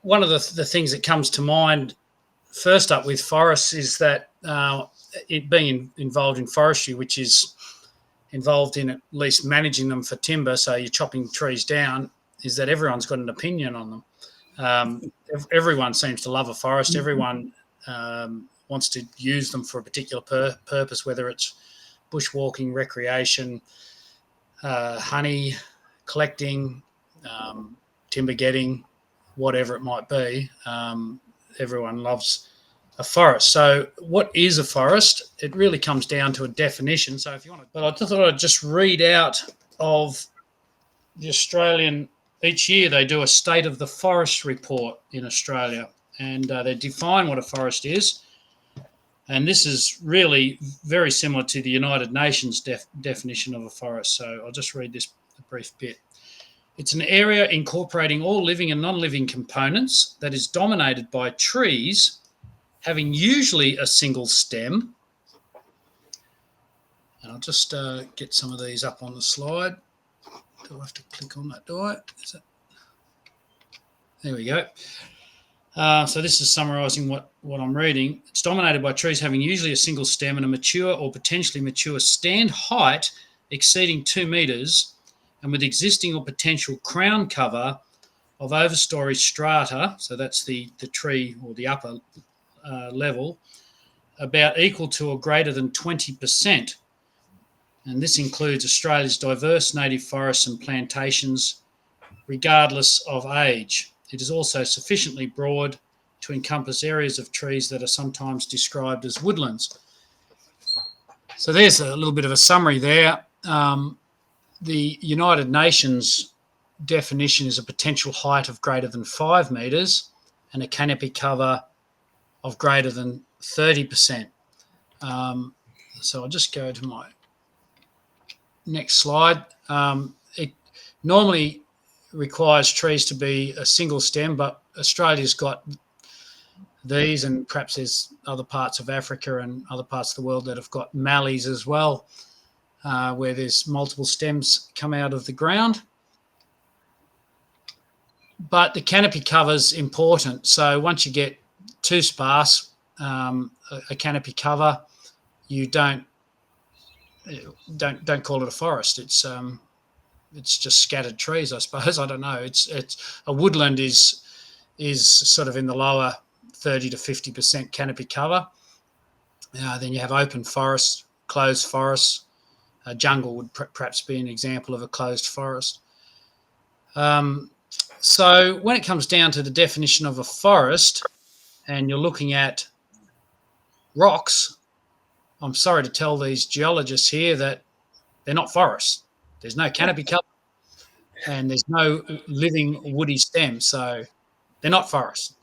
one of the things that comes to mind first up with forests is that it being involved in forestry, which is involved in at least managing them for timber, so you're chopping trees down, is that everyone's got an opinion on them. Everyone seems to love a forest. Everyone wants to use them for a particular purpose, whether it's bushwalking, recreation, honey, collecting, timber getting, whatever it might be. Everyone loves a forest. So what is a forest? It really comes down to a definition. So if you want to, but I just thought I'd just read out of the Australian, each year they do a state of the forest report in Australia, and they define what a forest is. And this is really very similar to the United Nations definition of a forest. So I'll just read this brief bit. It's an area incorporating all living and non-living components that is dominated by trees having usually a single stem. And I'll just get some of these up on the slide. Do I have to click on that, do I? There we go. So this is summarising what I'm reading. It's dominated by trees having usually a single stem and a mature or potentially mature stand height exceeding 2 metres, and with existing or potential crown cover of overstory strata, so that's the tree or the upper level, about equal to or greater than 20%. And this includes Australia's diverse native forests and plantations, regardless of age. It is also sufficiently broad to encompass areas of trees that are sometimes described as woodlands. So there's a little bit of a summary there. The United Nations definition is a potential height of greater than 5 metres and a canopy cover of greater than 30%. So I'll just go to my next slide. It normally requires trees to be a single stem, but Australia's got these, and perhaps there's other parts of Africa and other parts of the world that have got mallees as well, where there's multiple stems come out of the ground. But the canopy cover's important. So once you get too sparse, a canopy cover, you don't call it a forest. It's just scattered trees, I suppose. I don't know. It's a woodland is sort of in the lower 30 to 50% canopy cover. Then you have open forest, closed forests. A jungle would perhaps be an example of a closed forest. So when it comes down to the definition of a forest, and you're looking at rocks, I'm sorry to tell these geologists here that they're not forests. There's no canopy cover and there's no living woody stem, so they're not forests.